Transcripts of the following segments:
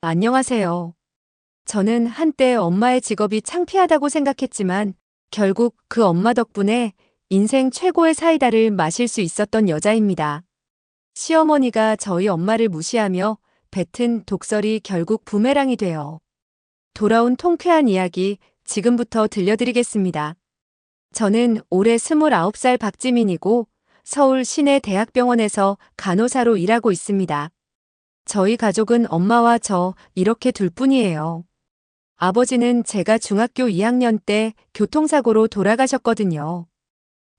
안녕하세요. 저는 한때 엄마의 직업이 창피하다고 생각했지만 결국 그 엄마 덕분에 인생 최고의 사이다를 마실 수 있었던 여자입니다. 시어머니가 저희 엄마를 무시하며 뱉은 독설이 결국 부메랑이 되어 돌아온 통쾌한 이야기 지금부터 들려드리겠습니다. 저는 올해 29살 박지민이고 서울 시내대학병원에서 간호사로 일하고 있습니다. 저희 가족은 엄마와 저 이렇게 둘뿐이에요. 아버지는 제가 중학교 2학년 때 교통사고로 돌아가셨거든요.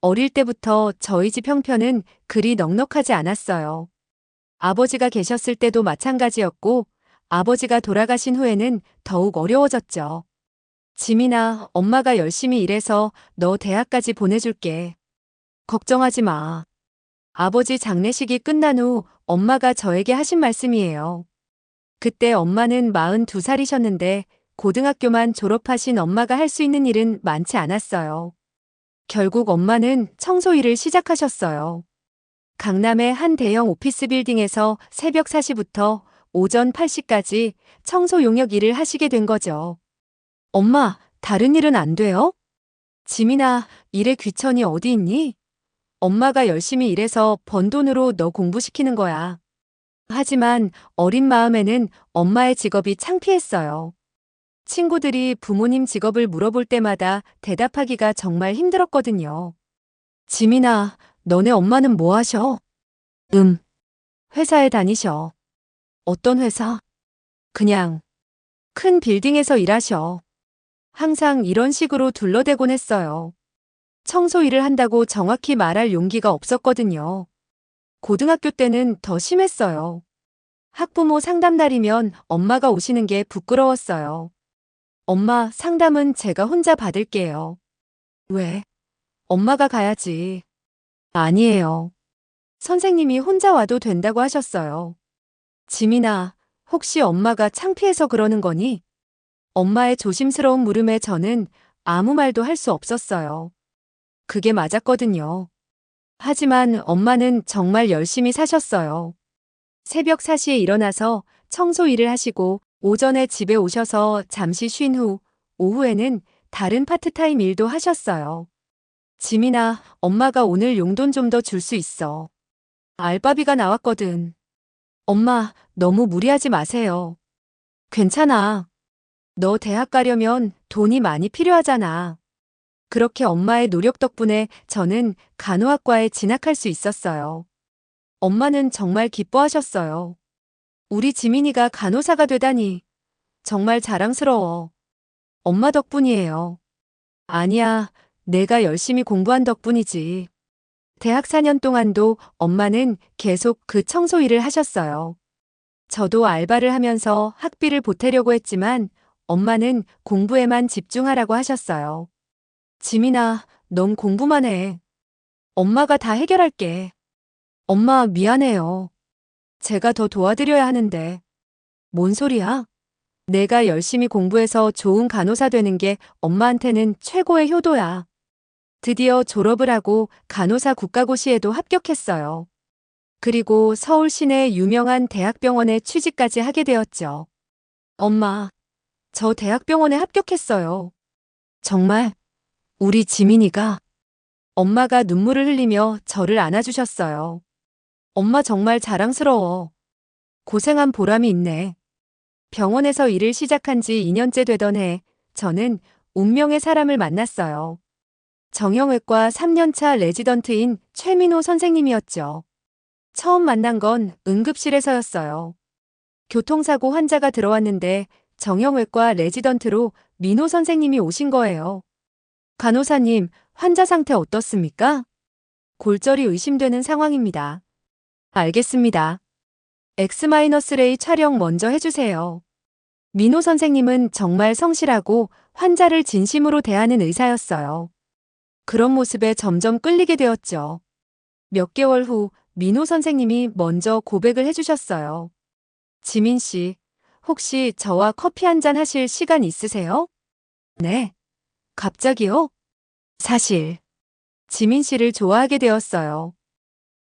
어릴 때부터 저희 집 형편은 그리 넉넉하지 않았어요. 아버지가 계셨을 때도 마찬가지였고, 아버지가 돌아가신 후에는 더욱 어려워졌죠. 지민아, 엄마가 열심히 일해서 너 대학까지 보내줄게. 걱정하지 마. 아버지 장례식이 끝난 후 엄마가 저에게 하신 말씀이에요. 그때 엄마는 42살이셨는데 고등학교만 졸업하신 엄마가 할 수 있는 일은 많지 않았어요. 결국 엄마는 청소 일을 시작하셨어요. 강남의 한 대형 오피스 빌딩에서 새벽 4시부터 오전 8시까지 청소 용역 일을 하시게 된 거죠. 엄마, 다른 일은 안 돼요? 지민아, 일에 귀천이 어디 있니? 엄마가 열심히 일해서 번 돈으로 너 공부시키는 거야. 하지만 어린 마음에는 엄마의 직업이 창피했어요. 친구들이 부모님 직업을 물어볼 때마다 대답하기가 정말 힘들었거든요. 지민아, 너네 엄마는 뭐 하셔? 음, 회사에 다니셔. 어떤 회사? 그냥 큰 빌딩에서 일하셔. 항상 이런 식으로 둘러대곤 했어요. 청소 일을 한다고 정확히 말할 용기가 없었거든요. 고등학교 때는 더 심했어요. 학부모 상담 날이면 엄마가 오시는 게 부끄러웠어요. 엄마, 상담은 제가 혼자 받을게요. 왜? 엄마가 가야지. 아니에요. 선생님이 혼자 와도 된다고 하셨어요. 지민아, 혹시 엄마가 창피해서 그러는 거니? 엄마의 조심스러운 물음에 저는 아무 말도 할 수 없었어요. 그게 맞았거든요. 하지만 엄마는 정말 열심히 사셨어요. 새벽 4시에 일어나서 청소 일을 하시고 오전에 집에 오셔서 잠시 쉰 후 오후에는 다른 파트타임 일도 하셨어요. 지민아, 엄마가 오늘 용돈 좀 더 줄 수 있어. 알바비가 나왔거든. 엄마, 너무 무리하지 마세요. 괜찮아. 너 대학 가려면 돈이 많이 필요하잖아. 그렇게 엄마의 노력 덕분에 저는 간호학과에 진학할 수 있었어요. 엄마는 정말 기뻐하셨어요. 우리 지민이가 간호사가 되다니. 정말 자랑스러워. 엄마 덕분이에요. 아니야, 내가 열심히 공부한 덕분이지. 대학 4년 동안도 엄마는 계속 그 청소 일을 하셨어요. 저도 알바를 하면서 학비를 보태려고 했지만 엄마는 공부에만 집중하라고 하셨어요. 지민아, 넌 공부만 해. 엄마가 다 해결할게. 엄마, 미안해요. 제가 더 도와드려야 하는데. 뭔 소리야? 내가 열심히 공부해서 좋은 간호사 되는 게 엄마한테는 최고의 효도야. 드디어 졸업을 하고 간호사 국가고시에도 합격했어요. 그리고 서울 시내 유명한 대학병원에 취직까지 하게 되었죠. 엄마, 저 대학병원에 합격했어요. 정말? 우리 지민이가? 엄마가 눈물을 흘리며 저를 안아주셨어요. 엄마 정말 자랑스러워. 고생한 보람이 있네. 병원에서 일을 시작한 지 2년째 되던 해, 저는 운명의 사람을 만났어요. 정형외과 3년차 레지던트인 최민호 선생님이었죠. 처음 만난 건 응급실에서였어요. 교통사고 환자가 들어왔는데 정형외과 레지던트로 민호 선생님이 오신 거예요. 간호사님, 환자 상태 어떻습니까? 골절이 의심되는 상황입니다. 알겠습니다. X-레이 촬영 먼저 해주세요. 민호 선생님은 정말 성실하고 환자를 진심으로 대하는 의사였어요. 그런 모습에 점점 끌리게 되었죠. 몇 개월 후 민호 선생님이 먼저 고백을 해주셨어요. 지민 씨, 혹시 저와 커피 한 잔 하실 시간 있으세요? 네. 갑자기요? 사실 지민 씨를 좋아하게 되었어요.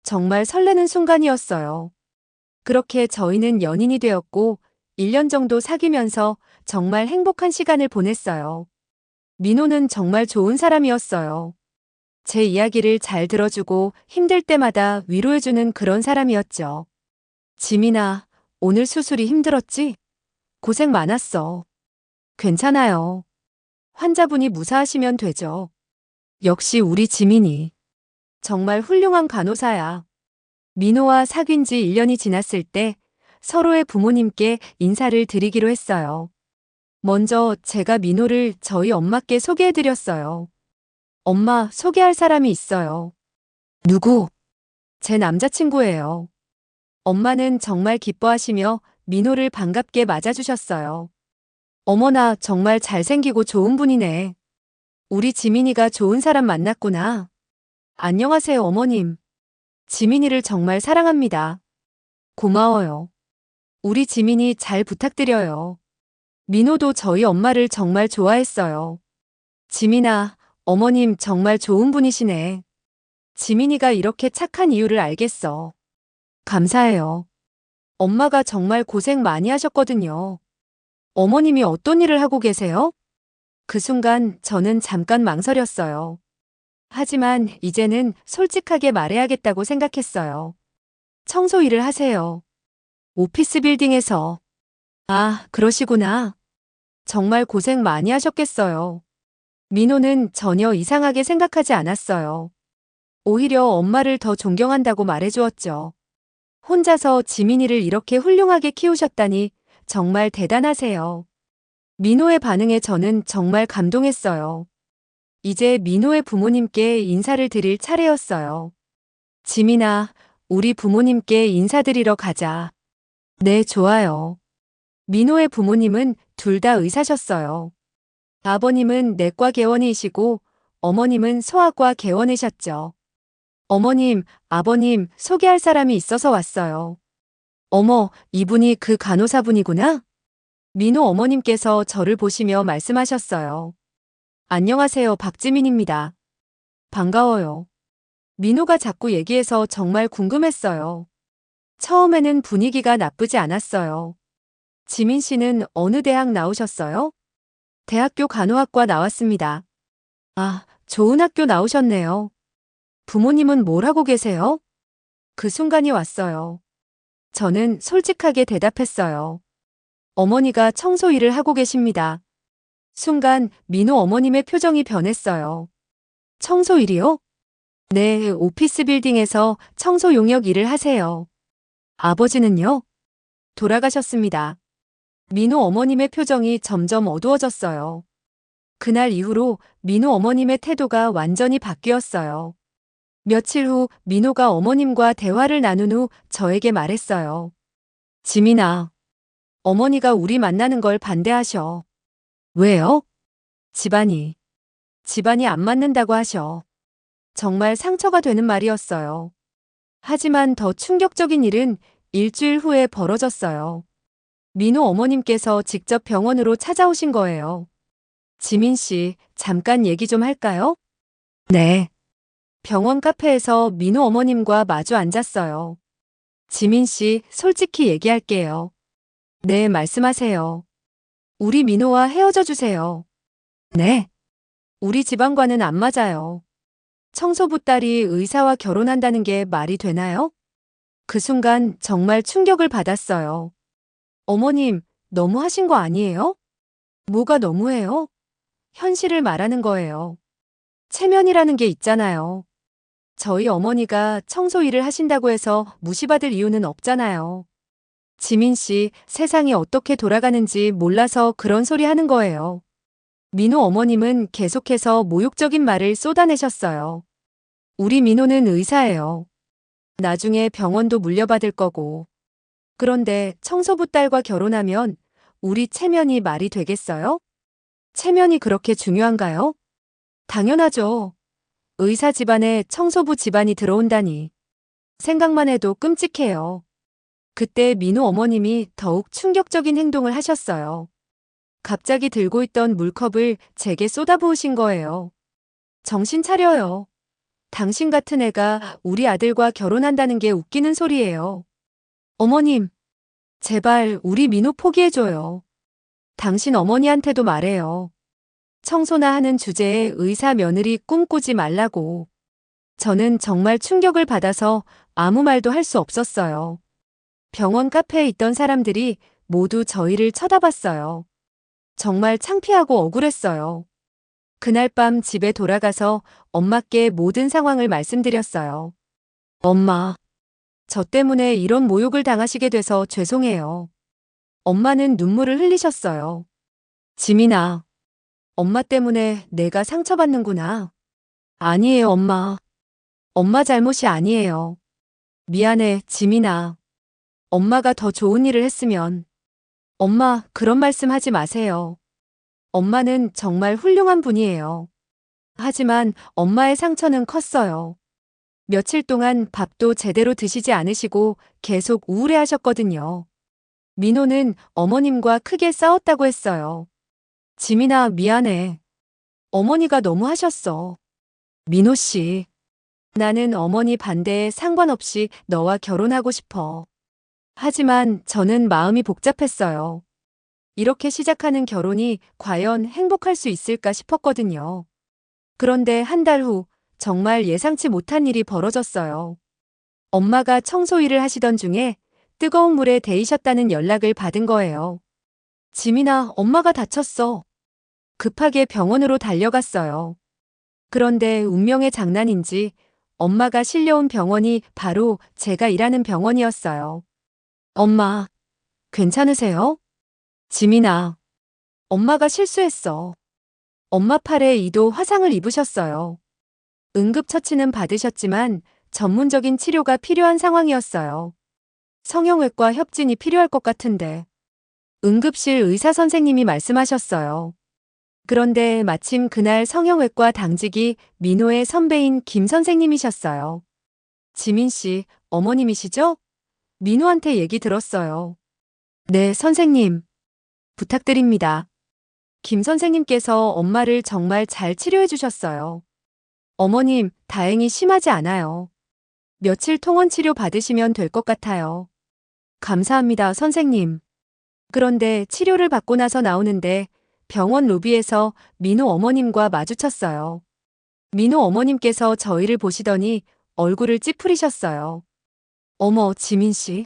정말 설레는 순간이었어요. 그렇게 저희는 연인이 되었고 1년 정도 사귀면서 정말 행복한 시간을 보냈어요. 민호는 정말 좋은 사람이었어요. 제 이야기를 잘 들어주고 힘들 때마다 위로해주는 그런 사람이었죠. 지민아, 오늘 수술이 힘들었지? 고생 많았어. 괜찮아요. 환자분이 무사하시면 되죠. 역시 우리 지민이 정말 훌륭한 간호사야. 민호와 사귄 지 1년이 지났을 때 서로의 부모님께 인사를 드리기로 했어요. 먼저 제가 민호를 저희 엄마께 소개해드렸어요. 엄마, 소개할 사람이 있어요. 누구? 제 남자친구예요. 엄마는 정말 기뻐하시며 민호를 반갑게 맞아주셨어요. 어머나, 정말 잘생기고 좋은 분이네. 우리 지민이가 좋은 사람 만났구나. 안녕하세요, 어머님. 지민이를 정말 사랑합니다. 고마워요. 우리 지민이 잘 부탁드려요. 민호도 저희 엄마를 정말 좋아했어요. 지민아, 어머님 정말 좋은 분이시네. 지민이가 이렇게 착한 이유를 알겠어. 감사해요. 엄마가 정말 고생 많이 하셨거든요. 어머님이 어떤 일을 하고 계세요? 그 순간 저는 잠깐 망설였어요. 하지만 이제는 솔직하게 말해야겠다고 생각했어요. 청소 일을 하세요. 오피스 빌딩에서. 아, 그러시구나. 정말 고생 많이 하셨겠어요. 민호는 전혀 이상하게 생각하지 않았어요. 오히려 엄마를 더 존경한다고 말해주었죠. 혼자서 지민이를 이렇게 훌륭하게 키우셨다니 정말 대단하세요. 민호의 반응에 저는 정말 감동했어요. 이제 민호의 부모님께 인사를 드릴 차례였어요. 지민아, 우리 부모님께 인사드리러 가자. 네, 좋아요. 민호의 부모님은 둘 다 의사셨어요. 아버님은 내과 개원이시고 어머님은 소아과 개원이셨죠. 어머님, 아버님, 소개할 사람이 있어서 왔어요. 어머, 이분이 그 간호사분이구나? 민호 어머님께서 저를 보시며 말씀하셨어요. 안녕하세요, 박지민입니다. 반가워요. 민호가 자꾸 얘기해서 정말 궁금했어요. 처음에는 분위기가 나쁘지 않았어요. 지민 씨는 어느 대학 나오셨어요? 대학교 간호학과 나왔습니다. 아, 좋은 학교 나오셨네요. 부모님은 뭘 하고 계세요? 그 순간이 왔어요. 저는 솔직하게 대답했어요. 어머니가 청소 일을 하고 계십니다. 순간 민호 어머님의 표정이 변했어요. 청소 일이요? 네, 오피스 빌딩에서 청소 용역 일을 하세요. 아버지는요? 돌아가셨습니다. 민호 어머님의 표정이 점점 어두워졌어요. 그날 이후로 민호 어머님의 태도가 완전히 바뀌었어요. 며칠 후 민호가 어머님과 대화를 나눈 후 저에게 말했어요. 지민아, 어머니가 우리 만나는 걸 반대하셔. 왜요? 집안이 안 맞는다고 하셔. 정말 상처가 되는 말이었어요. 하지만 더 충격적인 일은 일주일 후에 벌어졌어요. 민호 어머님께서 직접 병원으로 찾아오신 거예요. 지민 씨, 잠깐 얘기 좀 할까요? 네. 병원 카페에서 민호 어머님과 마주 앉았어요. 지민 씨, 솔직히 얘기할게요. 네, 말씀하세요. 우리 민호와 헤어져 주세요. 네. 우리 집안과는 안 맞아요. 청소부 딸이 의사와 결혼한다는 게 말이 되나요? 그 순간 정말 충격을 받았어요. 어머님, 너무 하신 거 아니에요? 뭐가 너무해요? 현실을 말하는 거예요. 체면이라는 게 있잖아요. 저희 어머니가 청소 일을 하신다고 해서 무시받을 이유는 없잖아요. 지민 씨, 세상이 어떻게 돌아가는지 몰라서 그런 소리 하는 거예요. 민호 어머님은 계속해서 모욕적인 말을 쏟아내셨어요. 우리 민호는 의사예요. 나중에 병원도 물려받을 거고. 그런데 청소부 딸과 결혼하면 우리 체면이 말이 되겠어요? 체면이 그렇게 중요한가요? 당연하죠. 의사 집안에 청소부 집안이 들어온다니. 생각만 해도 끔찍해요. 그때 민호 어머님이 더욱 충격적인 행동을 하셨어요. 갑자기 들고 있던 물컵을 제게 쏟아부으신 거예요. 정신 차려요. 당신 같은 애가 우리 아들과 결혼한다는 게 웃기는 소리예요. 어머님, 제발 우리 민호 포기해줘요. 당신 어머니한테도 말해요. 청소나 하는 주제에 의사 며느리 꿈꾸지 말라고. 저는 정말 충격을 받아서 아무 말도 할 수 없었어요. 병원 카페에 있던 사람들이 모두 저희를 쳐다봤어요. 정말 창피하고 억울했어요. 그날 밤 집에 돌아가서 엄마께 모든 상황을 말씀드렸어요. 엄마, 저 때문에 이런 모욕을 당하시게 돼서 죄송해요. 엄마는 눈물을 흘리셨어요. 지민아, 엄마 때문에 내가 상처받는구나. 아니에요, 엄마. 엄마 잘못이 아니에요. 미안해, 지민아. 엄마가 더 좋은 일을 했으면. 엄마, 그런 말씀 하지 마세요. 엄마는 정말 훌륭한 분이에요. 하지만 엄마의 상처는 컸어요. 며칠 동안 밥도 제대로 드시지 않으시고 계속 우울해하셨거든요. 민호는 어머님과 크게 싸웠다고 했어요. 지민아, 미안해. 어머니가 너무 하셨어. 민호 씨, 나는 어머니 반대에 상관없이 너와 결혼하고 싶어. 하지만 저는 마음이 복잡했어요. 이렇게 시작하는 결혼이 과연 행복할 수 있을까 싶었거든요. 그런데 한 달 후 정말 예상치 못한 일이 벌어졌어요. 엄마가 청소 일을 하시던 중에 뜨거운 물에 데이셨다는 연락을 받은 거예요. 지민아, 엄마가 다쳤어. 급하게 병원으로 달려갔어요. 그런데 운명의 장난인지 엄마가 실려온 병원이 바로 제가 일하는 병원이었어요. 엄마, 괜찮으세요? 지민아, 엄마가 실수했어. 엄마 팔에 2도 화상을 입으셨어요. 응급처치는 받으셨지만 전문적인 치료가 필요한 상황이었어요. 성형외과 협진이 필요할 것 같은데. 응급실 의사 선생님이 말씀하셨어요. 그런데 마침 그날 성형외과 당직이 민호의 선배인 김 선생님이셨어요. 지민 씨, 어머님이시죠? 민호한테 얘기 들었어요. 네, 선생님. 부탁드립니다. 김 선생님께서 엄마를 정말 잘 치료해 주셨어요. 어머님, 다행히 심하지 않아요. 며칠 통원 치료 받으시면 될 것 같아요. 감사합니다, 선생님. 그런데 치료를 받고 나서 나오는데 병원 로비에서 민호 어머님과 마주쳤어요. 민호 어머님께서 저희를 보시더니 얼굴을 찌푸리셨어요. 어머, 지민 씨.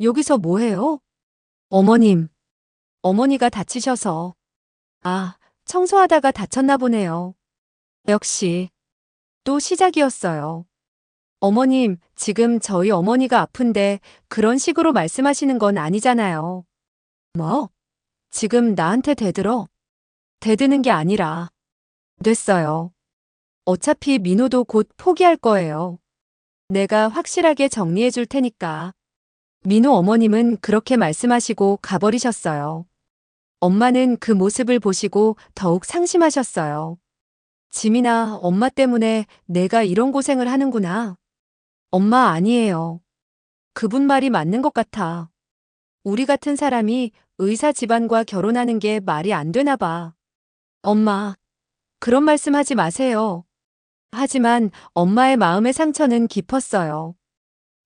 여기서 뭐 해요? 어머님. 어머니가 다치셔서. 아, 청소하다가 다쳤나 보네요. 역시. 또 시작이었어요. 어머님, 지금 저희 어머니가 아픈데 그런 식으로 말씀하시는 건 아니잖아요. 뭐? 지금 나한테 대들어? 대드는 게 아니라. 됐어요. 어차피 민호도 곧 포기할 거예요. 내가 확실하게 정리해 줄 테니까. 민호 어머님은 그렇게 말씀하시고 가버리셨어요. 엄마는 그 모습을 보시고 더욱 상심하셨어요. 지민아, 엄마 때문에 내가 이런 고생을 하는구나. 엄마 아니에요. 그분 말이 맞는 것 같아. 우리 같은 사람이 의사 집안과 결혼하는 게 말이 안 되나 봐. 엄마, 그런 말씀 하지 마세요. 하지만 엄마의 마음의 상처는 깊었어요.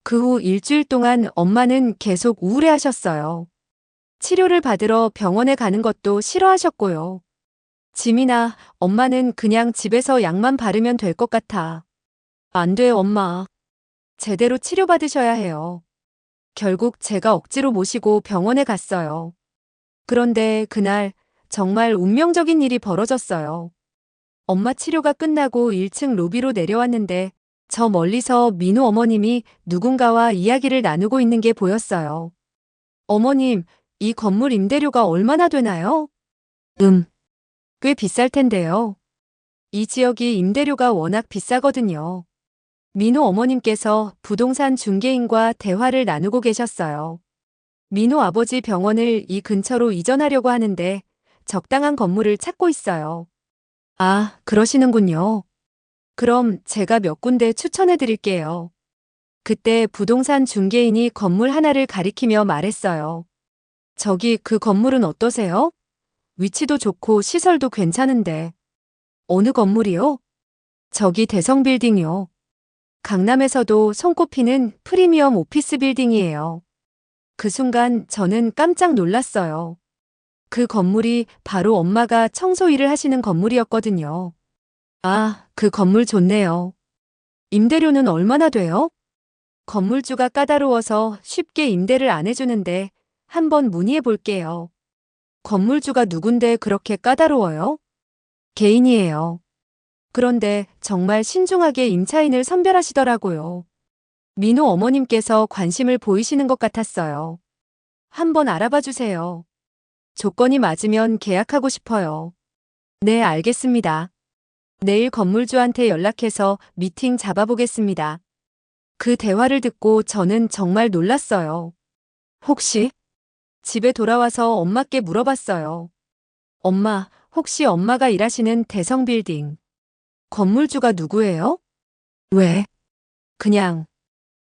그 후 일주일 동안 엄마는 계속 우울해하셨어요. 치료를 받으러 병원에 가는 것도 싫어하셨고요. 지민아, 엄마는 그냥 집에서 약만 바르면 될 것 같아. 안 돼, 엄마. 제대로 치료받으셔야 해요. 결국 제가 억지로 모시고 병원에 갔어요. 그런데 그날 정말 운명적인 일이 벌어졌어요. 엄마 치료가 끝나고 1층 로비로 내려왔는데 저 멀리서 민호 어머님이 누군가와 이야기를 나누고 있는 게 보였어요. 어머님, 이 건물 임대료가 얼마나 되나요? 꽤 비쌀 텐데요. 이 지역이 임대료가 워낙 비싸거든요. 민호 어머님께서 부동산 중개인과 대화를 나누고 계셨어요. 민호 아버지 병원을 이 근처로 이전하려고 하는데 적당한 건물을 찾고 있어요. 아, 그러시는군요. 그럼 제가 몇 군데 추천해 드릴게요. 그때 부동산 중개인이 건물 하나를 가리키며 말했어요. 저기 그 건물은 어떠세요? 위치도 좋고 시설도 괜찮은데. 어느 건물이요? 저기 대성 빌딩이요. 강남에서도 손꼽히는 프리미엄 오피스 빌딩이에요. 그 순간 저는 깜짝 놀랐어요. 그 건물이 바로 엄마가 청소 일을 하시는 건물이었거든요. 아, 그 건물 좋네요. 임대료는 얼마나 돼요? 건물주가 까다로워서 쉽게 임대를 안 해주는데 한번 문의해 볼게요. 건물주가 누군데 그렇게 까다로워요? 개인이에요. 그런데 정말 신중하게 임차인을 선별하시더라고요. 민호 어머님께서 관심을 보이시는 것 같았어요. 한번 알아봐 주세요. 조건이 맞으면 계약하고 싶어요. 네, 알겠습니다. 내일 건물주한테 연락해서 미팅 잡아보겠습니다. 그 대화를 듣고 저는 정말 놀랐어요. 혹시 집에 돌아와서 엄마께 물어봤어요. 엄마, 혹시 엄마가 일하시는 대성빌딩 건물주가 누구예요? 왜? 그냥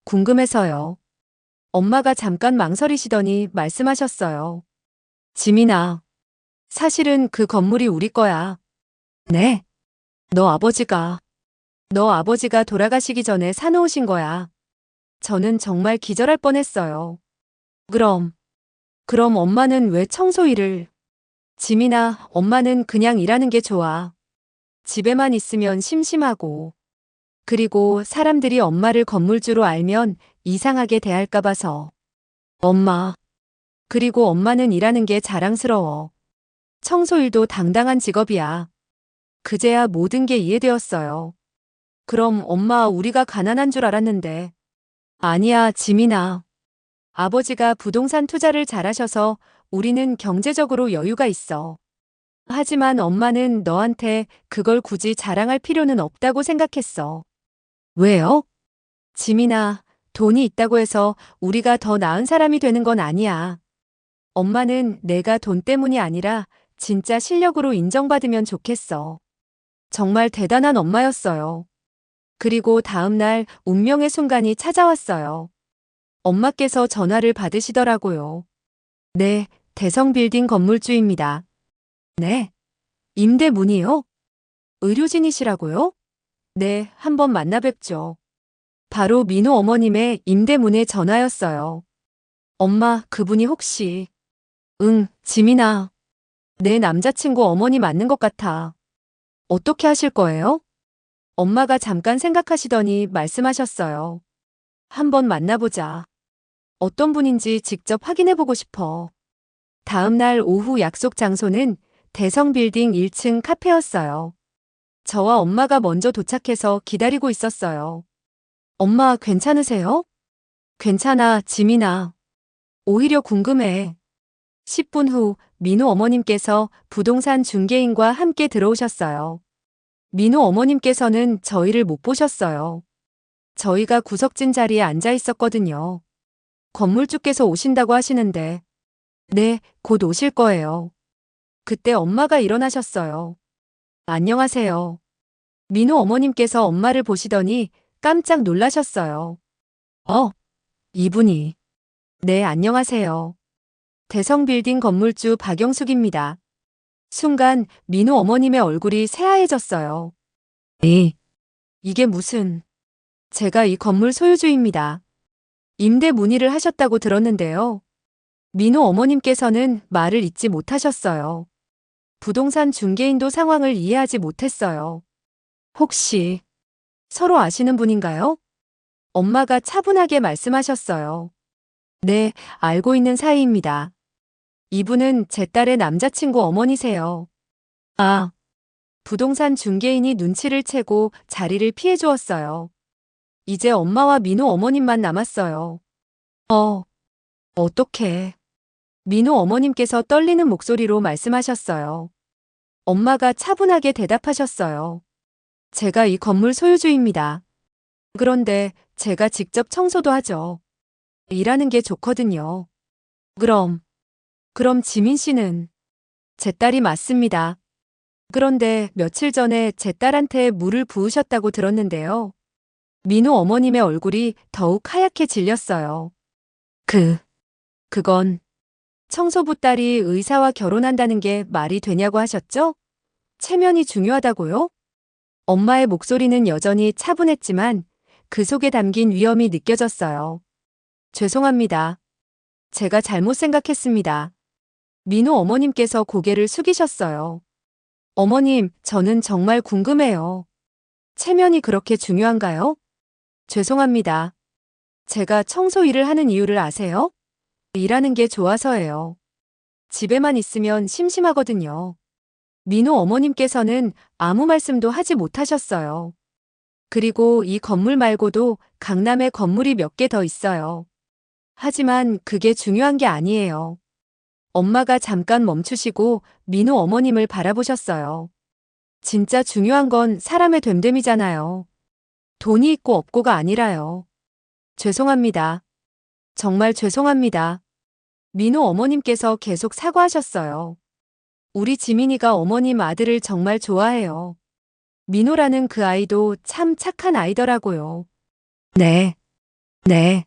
궁금해서요. 엄마가 잠깐 망설이시더니 말씀하셨어요. 지민아, 사실은 그 건물이 우리 거야. 네? 너 아버지가, 너 아버지가 돌아가시기 전에 사놓으신 거야. 저는 정말 기절할 뻔했어요. 그럼, 그럼 엄마는 왜 청소 일을? 지민아, 엄마는 그냥 일하는 게 좋아. 집에만 있으면 심심하고. 그리고 사람들이 엄마를 건물주로 알면 이상하게 대할까 봐서. 엄마. 그리고 엄마는 일하는 게 자랑스러워. 청소일도 당당한 직업이야. 그제야 모든 게 이해되었어요. 그럼 엄마 우리가 가난한 줄 알았는데. 아니야, 지민아. 아버지가 부동산 투자를 잘하셔서 우리는 경제적으로 여유가 있어. 하지만 엄마는 너한테 그걸 굳이 자랑할 필요는 없다고 생각했어. 왜요? 지민아, 돈이 있다고 해서 우리가 더 나은 사람이 되는 건 아니야. 엄마는 내가 돈 때문이 아니라 진짜 실력으로 인정받으면 좋겠어. 정말 대단한 엄마였어요. 그리고 다음 날 운명의 순간이 찾아왔어요. 엄마께서 전화를 받으시더라고요. 네, 대성빌딩 건물주입니다. 네, 임대 문의요? 의료진이시라고요? 네, 한번 만나 뵙죠. 바로 민호 어머님의 임대문의 전화였어요. 엄마, 그분이 혹시... 응, 지민아. 내 남자친구 어머니 맞는 것 같아. 어떻게 하실 거예요? 엄마가 잠깐 생각하시더니 말씀하셨어요. 한번 만나보자. 어떤 분인지 직접 확인해보고 싶어. 다음 날 오후 약속 장소는 대성빌딩 1층 카페였어요. 저와 엄마가 먼저 도착해서 기다리고 있었어요. 엄마 괜찮으세요? 괜찮아, 지민아. 오히려 궁금해. 10분 후 민호 어머님께서 부동산 중개인과 함께 들어오셨어요. 민호 어머님께서는 저희를 못 보셨어요. 저희가 구석진 자리에 앉아 있었거든요. 건물주께서 오신다고 하시는데, 네, 곧 오실 거예요. 그때 엄마가 일어나셨어요. 안녕하세요. 민호 어머님께서 엄마를 보시더니 깜짝 놀라셨어요. 어, 이분이. 네, 안녕하세요. 대성빌딩 건물주 박영숙입니다. 순간 민호 어머님의 얼굴이 새하얘졌어요. 네, 이게 무슨... 제가 이 건물 소유주입니다. 임대 문의를 하셨다고 들었는데요. 민호 어머님께서는 말을 잇지 못하셨어요. 부동산 중개인도 상황을 이해하지 못했어요. 혹시 서로 아시는 분인가요? 엄마가 차분하게 말씀하셨어요. 네, 알고 있는 사이입니다. 이분은 제 딸의 남자친구 어머니세요. 아, 부동산 중개인이 눈치를 채고 자리를 피해 주었어요. 이제 엄마와 민호 어머님만 남았어요. 어떡해. 민호 어머님께서 떨리는 목소리로 말씀하셨어요. 엄마가 차분하게 대답하셨어요. 제가 이 건물 소유주입니다. 그런데 제가 직접 청소도 하죠. 일하는 게 좋거든요. 그럼 지민 씨는? 제 딸이 맞습니다. 그런데 며칠 전에 제 딸한테 물을 부으셨다고 들었는데요. 민호 어머님의 얼굴이 더욱 하얗게 질렸어요. 그건 청소부 딸이 의사와 결혼한다는 게 말이 되냐고 하셨죠? 체면이 중요하다고요? 엄마의 목소리는 여전히 차분했지만 그 속에 담긴 위험이 느껴졌어요. 죄송합니다. 제가 잘못 생각했습니다. 민호 어머님께서 고개를 숙이셨어요. 어머님, 저는 정말 궁금해요. 체면이 그렇게 중요한가요? 죄송합니다. 제가 청소 일을 하는 이유를 아세요? 일하는 게 좋아서예요. 집에만 있으면 심심하거든요. 민호 어머님께서는 아무 말씀도 하지 못하셨어요. 그리고 이 건물 말고도 강남에 건물이 몇 개 더 있어요. 하지만 그게 중요한 게 아니에요. 엄마가 잠깐 멈추시고 민호 어머님을 바라보셨어요. 진짜 중요한 건 사람의 됨됨이잖아요. 돈이 있고 없고가 아니라요. 죄송합니다. 정말 죄송합니다. 민호 어머님께서 계속 사과하셨어요. 우리 지민이가 어머님 아들을 정말 좋아해요. 민호라는 그 아이도 참 착한 아이더라고요. 네. 네.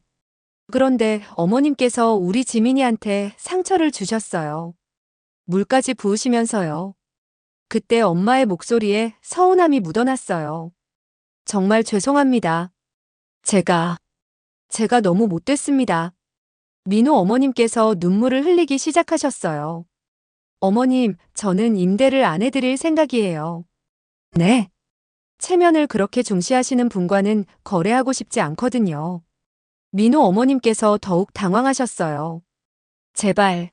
그런데 어머님께서 우리 지민이한테 상처를 주셨어요. 물까지 부으시면서요. 그때 엄마의 목소리에 서운함이 묻어났어요. 정말 죄송합니다. 제가 너무 못됐습니다. 민호 어머님께서 눈물을 흘리기 시작하셨어요. 어머님, 저는 임대를 안 해드릴 생각이에요. 네. 체면을 그렇게 중시하시는 분과는 거래하고 싶지 않거든요. 민호 어머님께서 더욱 당황하셨어요. 제발,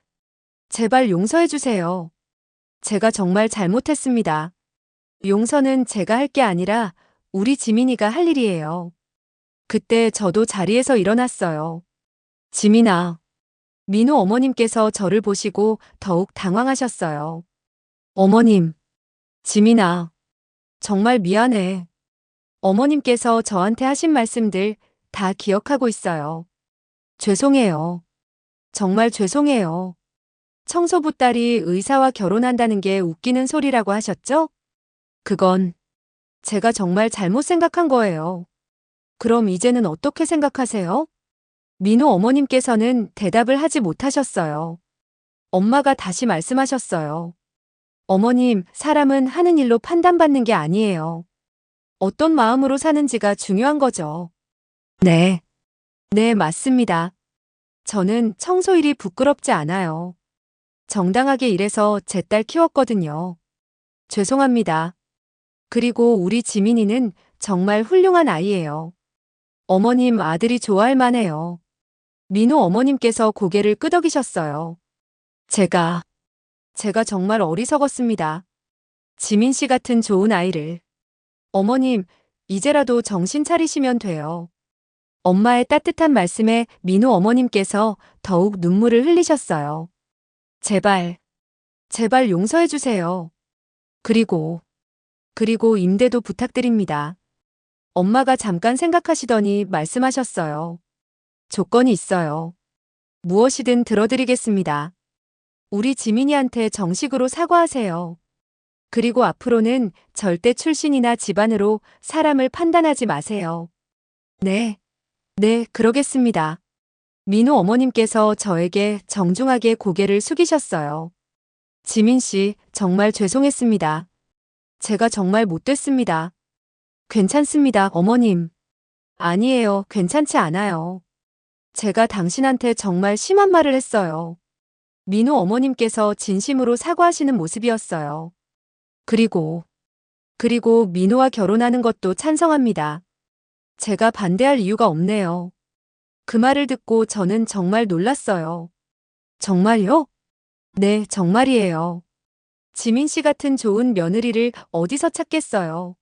제발 용서해 주세요. 제가 정말 잘못했습니다. 용서는 제가 할 게 아니라 우리 지민이가 할 일이에요. 그때 저도 자리에서 일어났어요. 지민아. 민호 어머님께서 저를 보시고 더욱 당황하셨어요. 어머님, 지민아. 정말 미안해. 어머님께서 저한테 하신 말씀들 다 기억하고 있어요. 죄송해요. 정말 죄송해요. 청소부 딸이 의사와 결혼한다는 게 웃기는 소리라고 하셨죠? 그건 제가 정말 잘못 생각한 거예요. 그럼 이제는 어떻게 생각하세요? 민호 어머님께서는 대답을 하지 못하셨어요. 엄마가 다시 말씀하셨어요. 어머님, 사람은 하는 일로 판단받는 게 아니에요. 어떤 마음으로 사는지가 중요한 거죠. 네. 네, 맞습니다. 저는 청소일이 부끄럽지 않아요. 정당하게 일해서 제 딸 키웠거든요. 죄송합니다. 그리고 우리 지민이는 정말 훌륭한 아이예요. 어머님 아들이 좋아할 만해요. 민호 어머님께서 고개를 끄덕이셨어요. 제가 정말 어리석었습니다. 지민 씨 같은 좋은 아이를. 어머님, 이제라도 정신 차리시면 돼요. 엄마의 따뜻한 말씀에 민호 어머님께서 더욱 눈물을 흘리셨어요. 제발, 제발 용서해 주세요. 그리고 임대도 부탁드립니다. 엄마가 잠깐 생각하시더니 말씀하셨어요. 조건이 있어요. 무엇이든 들어드리겠습니다. 우리 지민이한테 정식으로 사과하세요. 그리고 앞으로는 절대 출신이나 집안으로 사람을 판단하지 마세요. 네. 네, 그러겠습니다. 민호 어머님께서 저에게 정중하게 고개를 숙이셨어요. 지민 씨, 정말 죄송했습니다. 제가 정말 못됐습니다. 괜찮습니다, 어머님. 아니에요, 괜찮지 않아요. 제가 당신한테 정말 심한 말을 했어요. 민호 어머님께서 진심으로 사과하시는 모습이었어요. 그리고 민호와 결혼하는 것도 찬성합니다. 제가 반대할 이유가 없네요. 그 말을 듣고 저는 정말 놀랐어요. 정말요? 네, 정말이에요. 지민 씨 같은 좋은 며느리를 어디서 찾겠어요.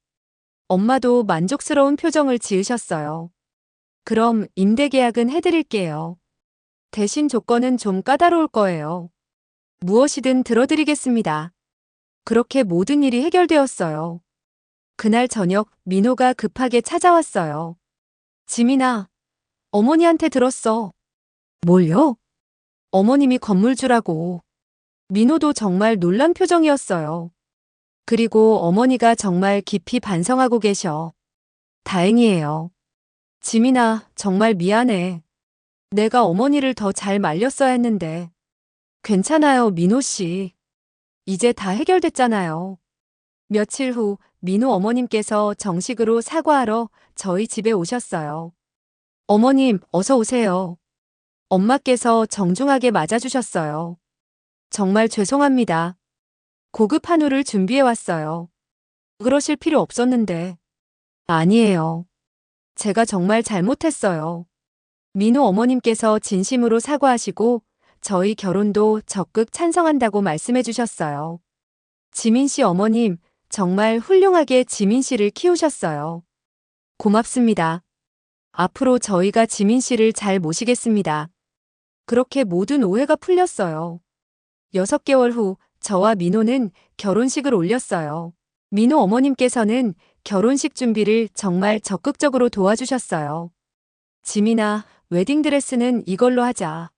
엄마도 만족스러운 표정을 지으셨어요. 그럼 임대 계약은 해드릴게요. 대신 조건은 좀 까다로울 거예요. 무엇이든 들어드리겠습니다. 그렇게 모든 일이 해결되었어요. 그날 저녁 민호가 급하게 찾아왔어요. 지민아, 어머니한테 들었어. 뭘요? 어머님이 건물주라고. 민호도 정말 놀란 표정이었어요. 그리고 어머니가 정말 깊이 반성하고 계셔. 다행이에요. 지민아, 정말 미안해. 내가 어머니를 더 잘 말렸어야 했는데. 괜찮아요, 민호 씨. 이제 다 해결됐잖아요. 며칠 후 민호 어머님께서 정식으로 사과하러 저희 집에 오셨어요. 어머님, 어서 오세요. 엄마께서 정중하게 맞아주셨어요. 정말 죄송합니다. 고급 한우를 준비해왔어요. 그러실 필요 없었는데. 아니에요. 제가 정말 잘못했어요. 민호 어머님께서 진심으로 사과하시고 저희 결혼도 적극 찬성한다고 말씀해 주셨어요. 지민 씨 어머님, 정말 훌륭하게 지민 씨를 키우셨어요. 고맙습니다. 앞으로 저희가 지민 씨를 잘 모시겠습니다. 그렇게 모든 오해가 풀렸어요. 6개월 후 저와 민호는 결혼식을 올렸어요. 민호 어머님께서는 결혼식 준비를 정말 적극적으로 도와주셨어요. 지민아, 웨딩드레스는 이걸로 하자.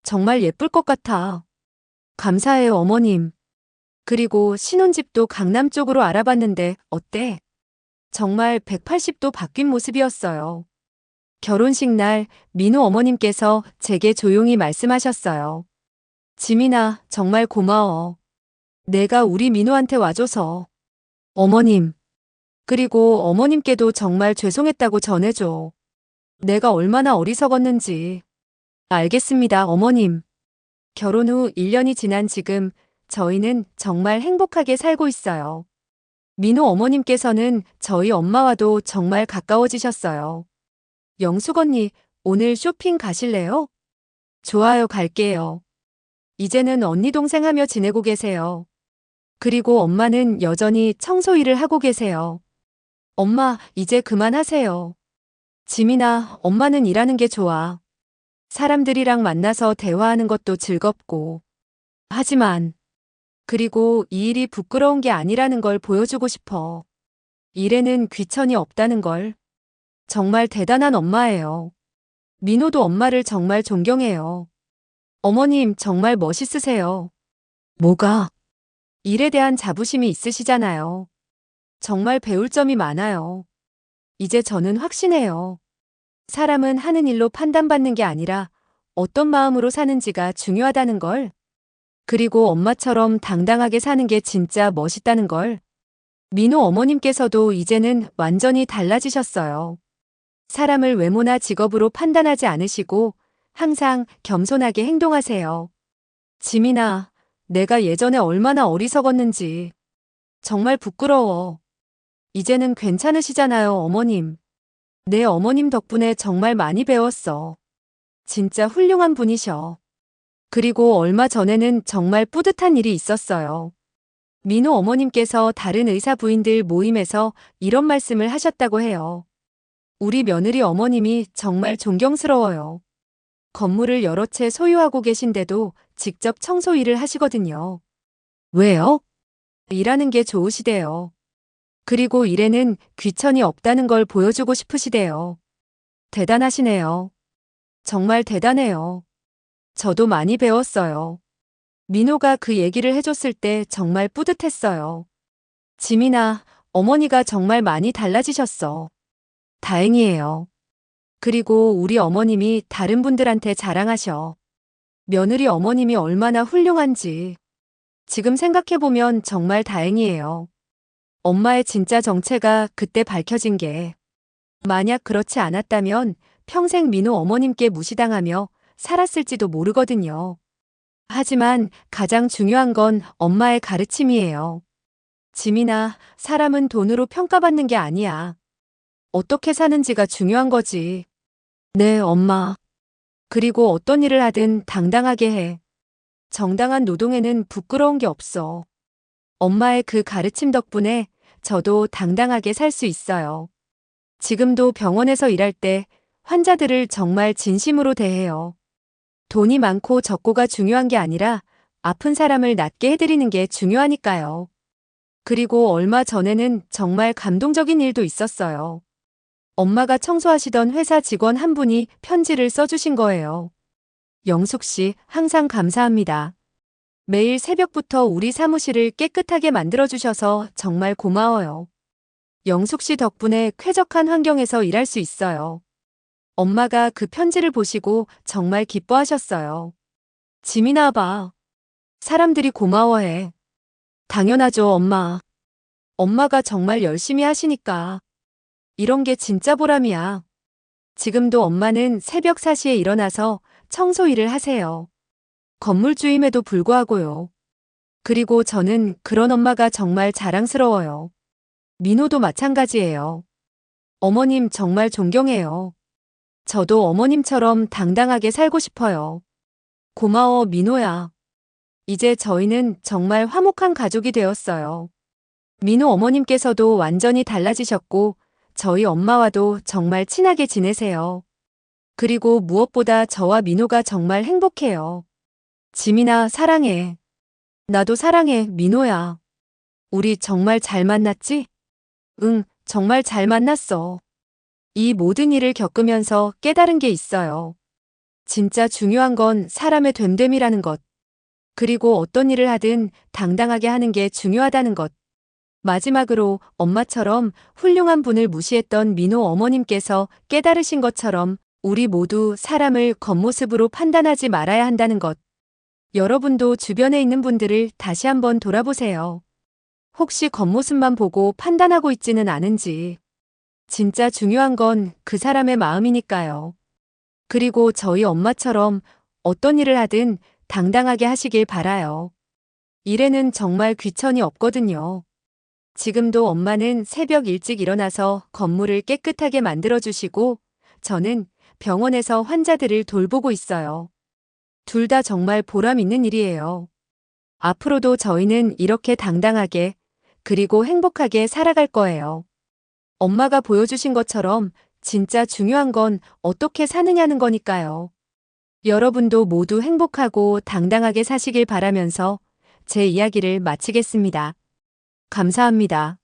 정말 예쁠 것 같아. 감사해요, 어머님. 그리고 신혼집도 강남 쪽으로 알아봤는데 어때? 정말 180도 바뀐 모습이었어요. 결혼식 날 민호 어머님께서 제게 조용히 말씀하셨어요. 지민아, 정말 고마워. 내가 우리 민호한테 와줘서. 어머님. 그리고 어머님께도 정말 죄송했다고 전해줘. 내가 얼마나 어리석었는지. 알겠습니다, 어머님. 결혼 후 1년이 지난 지금 저희는 정말 행복하게 살고 있어요. 민호 어머님께서는 저희 엄마와도 정말 가까워지셨어요. 영숙 언니, 오늘 쇼핑 가실래요? 좋아요, 갈게요. 이제는 언니 동생 하며 지내고 계세요. 그리고 엄마는 여전히 청소 일을 하고 계세요. 엄마, 이제 그만하세요. 지민아, 엄마는 일하는 게 좋아. 사람들이랑 만나서 대화하는 것도 즐겁고. 하지만, 그리고 이 일이 부끄러운 게 아니라는 걸 보여주고 싶어. 일에는 귀천이 없다는 걸. 정말 대단한 엄마예요. 민호도 엄마를 정말 존경해요. 어머님, 정말 멋있으세요. 뭐가? 일에 대한 자부심이 있으시잖아요. 정말 배울 점이 많아요. 이제 저는 확신해요. 사람은 하는 일로 판단받는 게 아니라 어떤 마음으로 사는지가 중요하다는 걸. 그리고 엄마처럼 당당하게 사는 게 진짜 멋있다는 걸. 민호 어머님께서도 이제는 완전히 달라지셨어요. 사람을 외모나 직업으로 판단하지 않으시고 항상 겸손하게 행동하세요. 지민아, 내가 예전에 얼마나 어리석었는지. 정말 부끄러워. 이제는 괜찮으시잖아요, 어머님. 내 어머님 덕분에 정말 많이 배웠어. 진짜 훌륭한 분이셔. 그리고 얼마 전에는 정말 뿌듯한 일이 있었어요. 민호 어머님께서 다른 의사 부인들 모임에서 이런 말씀을 하셨다고 해요. 우리 며느리 어머님이 정말 존경스러워요. 건물을 여러 채 소유하고 계신데도 직접 청소 일을 하시거든요. 왜요? 일하는 게 좋으시대요. 그리고 일에는 귀천이 없다는 걸 보여주고 싶으시대요. 대단하시네요. 정말 대단해요. 저도 많이 배웠어요. 민호가 그 얘기를 해줬을 때 정말 뿌듯했어요. 지민아, 어머니가 정말 많이 달라지셨어. 다행이에요. 그리고 우리 어머님이 다른 분들한테 자랑하셔. 며느리 어머님이 얼마나 훌륭한지. 지금 생각해보면 정말 다행이에요. 엄마의 진짜 정체가 그때 밝혀진 게. 만약 그렇지 않았다면 평생 민호 어머님께 무시당하며 살았을지도 모르거든요. 하지만 가장 중요한 건 엄마의 가르침이에요. 지민아, 사람은 돈으로 평가받는 게 아니야. 어떻게 사는지가 중요한 거지. 네, 엄마. 그리고 어떤 일을 하든 당당하게 해. 정당한 노동에는 부끄러운 게 없어. 엄마의 그 가르침 덕분에 저도 당당하게 살 수 있어요. 지금도 병원에서 일할 때 환자들을 정말 진심으로 대해요. 돈이 많고 적고가 중요한 게 아니라 아픈 사람을 낫게 해드리는 게 중요하니까요. 그리고 얼마 전에는 정말 감동적인 일도 있었어요. 엄마가 청소하시던 회사 직원 한 분이 편지를 써주신 거예요. 영숙 씨, 항상 감사합니다. 매일 새벽부터 우리 사무실을 깨끗하게 만들어주셔서 정말 고마워요. 영숙 씨 덕분에 쾌적한 환경에서 일할 수 있어요. 엄마가 그 편지를 보시고 정말 기뻐하셨어요. 지민아 봐. 사람들이 고마워해. 당연하죠, 엄마. 엄마가 정말 열심히 하시니까. 이런 게 진짜 보람이야. 지금도 엄마는 새벽 4시에 일어나서 청소 일을 하세요. 건물주임에도 불구하고요. 그리고 저는 그런 엄마가 정말 자랑스러워요. 민호도 마찬가지예요. 어머님 정말 존경해요. 저도 어머님처럼 당당하게 살고 싶어요. 고마워, 민호야. 이제 저희는 정말 화목한 가족이 되었어요. 민호 어머님께서도 완전히 달라지셨고, 저희 엄마와도 정말 친하게 지내세요. 그리고 무엇보다 저와 민호가 정말 행복해요. 지민아, 사랑해. 나도 사랑해, 민호야. 우리 정말 잘 만났지? 응, 정말 잘 만났어. 이 모든 일을 겪으면서 깨달은 게 있어요. 진짜 중요한 건 사람의 됨됨이라는 것. 그리고 어떤 일을 하든 당당하게 하는 게 중요하다는 것. 마지막으로 엄마처럼 훌륭한 분을 무시했던 민호 어머님께서 깨달으신 것처럼 우리 모두 사람을 겉모습으로 판단하지 말아야 한다는 것. 여러분도 주변에 있는 분들을 다시 한번 돌아보세요. 혹시 겉모습만 보고 판단하고 있지는 않은지. 진짜 중요한 건 그 사람의 마음이니까요. 그리고 저희 엄마처럼 어떤 일을 하든 당당하게 하시길 바라요. 일에는 정말 귀천이 없거든요. 지금도 엄마는 새벽 일찍 일어나서 건물을 깨끗하게 만들어주시고 저는 병원에서 환자들을 돌보고 있어요. 둘 다 정말 보람 있는 일이에요. 앞으로도 저희는 이렇게 당당하게 그리고 행복하게 살아갈 거예요. 엄마가 보여주신 것처럼 진짜 중요한 건 어떻게 사느냐는 거니까요. 여러분도 모두 행복하고 당당하게 사시길 바라면서 제 이야기를 마치겠습니다. 감사합니다.